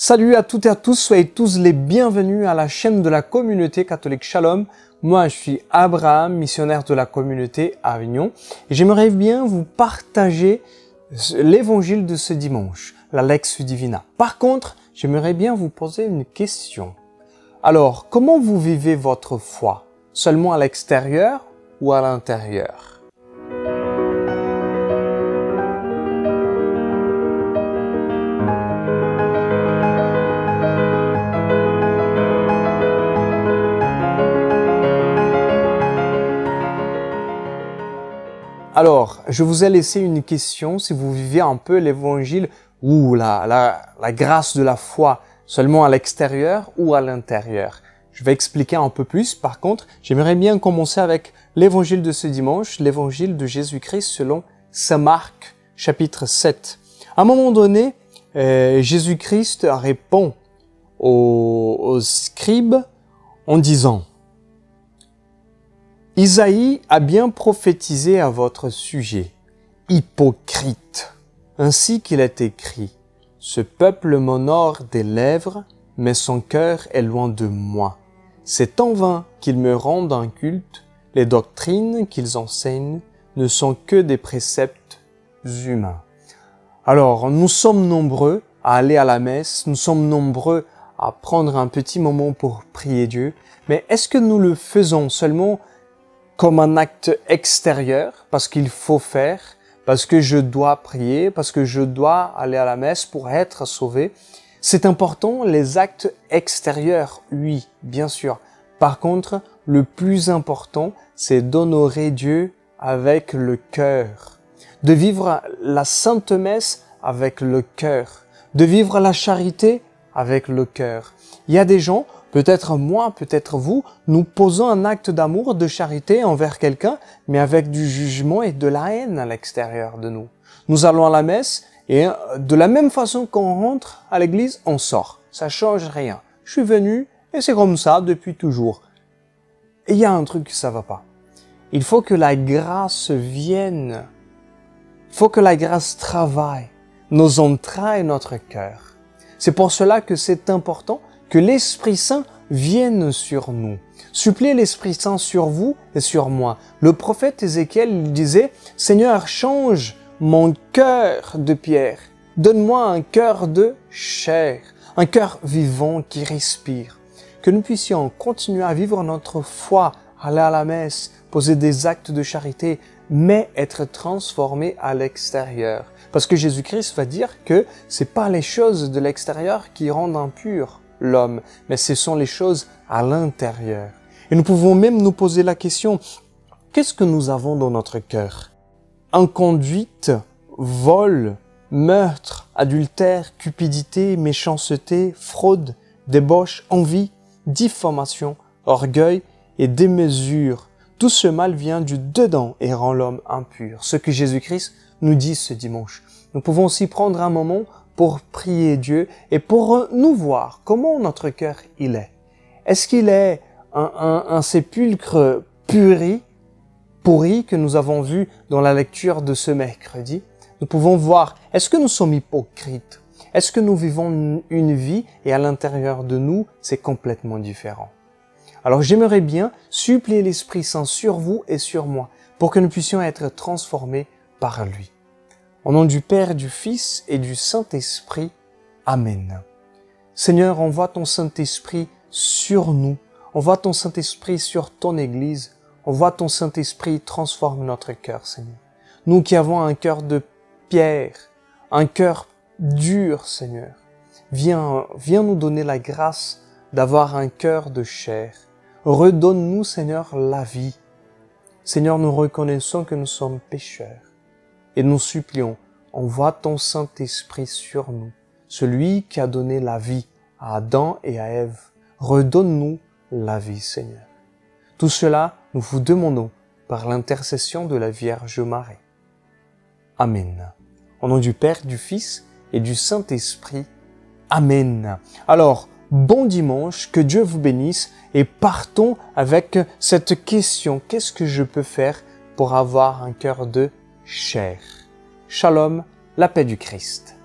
Salut à toutes et à tous, soyez tous les bienvenus à la chaîne de la communauté catholique Shalom. Moi, je suis Abraham, missionnaire de la communauté à Avignon, et j'aimerais bien vous partager l'évangile de ce dimanche, la Lex Divina. Par contre, j'aimerais bien vous poser une question. Alors, comment vous vivez votre foi? Seulement à l'extérieur ou à l'intérieur? Alors, je vous ai laissé une question, si vous vivez un peu l'évangile ou la grâce de la foi seulement à l'extérieur ou à l'intérieur. Je vais expliquer un peu plus. Par contre, j'aimerais bien commencer avec l'évangile de ce dimanche, l'évangile de Jésus-Christ selon saint Marc, chapitre 7. À un moment donné, Jésus-Christ répond aux scribes en disant: Isaïe a bien prophétisé à votre sujet, hypocrite, ainsi qu'il est écrit, ce peuple m'honore des lèvres, mais son cœur est loin de moi. C'est en vain qu'ils me rendent un culte, les doctrines qu'ils enseignent ne sont que des préceptes humains. Alors, nous sommes nombreux à aller à la messe, nous sommes nombreux à prendre un petit moment pour prier Dieu, mais est-ce que nous le faisons seulement comme un acte extérieur, parce qu'il faut faire, parce que je dois prier, parce que je dois aller à la messe pour être sauvé? C'est important, les actes extérieurs, oui, bien sûr. Par contre, le plus important, c'est d'honorer Dieu avec le cœur, de vivre la Sainte Messe avec le cœur, de vivre la charité avec le cœur. Il y a des gens, peut-être moi, peut-être vous, nous posons un acte d'amour, de charité envers quelqu'un, mais avec du jugement et de la haine à l'extérieur de nous. Nous allons à la messe et de la même façon qu'on rentre à l'église, on sort. Ça change rien. Je suis venu et c'est comme ça depuis toujours. Et il y a un truc que ça va pas. Il faut que la grâce vienne. Il faut que la grâce travaille nos entrailles et notre cœur. C'est pour cela que c'est important que l'Esprit Saint vienne sur nous. Suppliez l'Esprit Saint sur vous et sur moi. Le prophète Ézéchiel disait: « Seigneur, change mon cœur de pierre. Donne-moi un cœur de chair, un cœur vivant qui respire. » Que nous puissions continuer à vivre notre foi, aller à la messe, poser des actes de charité, mais être transformés à l'extérieur. Parce que Jésus-Christ va dire que c'est pas les choses de l'extérieur qui rendent impur l'homme, mais ce sont les choses à l'intérieur. Et nous pouvons même nous poser la question, qu'est-ce que nous avons dans notre cœur? Inconduite, vol, meurtre, adultère, cupidité, méchanceté, fraude, débauche, envie, diffamation, orgueil et démesure. Tout ce mal vient du dedans et rend l'homme impur. Ce que Jésus-Christ nous dit ce dimanche. Nous pouvons aussi prendre un moment pour prier Dieu et pour nous voir comment notre cœur il est. Est-ce qu'il est un sépulcre pourri que nous avons vu dans la lecture de ce mercredi? Nous pouvons voir, est-ce que nous sommes hypocrites? Est-ce que nous vivons une vie et à l'intérieur de nous, c'est complètement différent? Alors j'aimerais bien supplier l'Esprit Saint sur vous et sur moi pour que nous puissions être transformés par lui. Au nom du Père, du Fils et du Saint-Esprit. Amen. Seigneur, envoie ton Saint-Esprit sur nous. Envoie ton Saint-Esprit sur ton Église. Envoie ton Saint-Esprit transforme notre cœur, Seigneur. Nous qui avons un cœur de pierre, un cœur dur, Seigneur. Viens nous donner la grâce d'avoir un cœur de chair. Redonne-nous, Seigneur, la vie. Seigneur, nous reconnaissons que nous sommes pécheurs. Et nous supplions, envoie ton Saint-Esprit sur nous, celui qui a donné la vie à Adam et à Ève. Redonne-nous la vie, Seigneur. Tout cela, nous vous demandons par l'intercession de la Vierge Marie. Amen. Au nom du Père, du Fils et du Saint-Esprit. Amen. Alors, bon dimanche, que Dieu vous bénisse et partons avec cette question. Qu'est-ce que je peux faire pour avoir un cœur de chair? Shalom, la paix du Christ.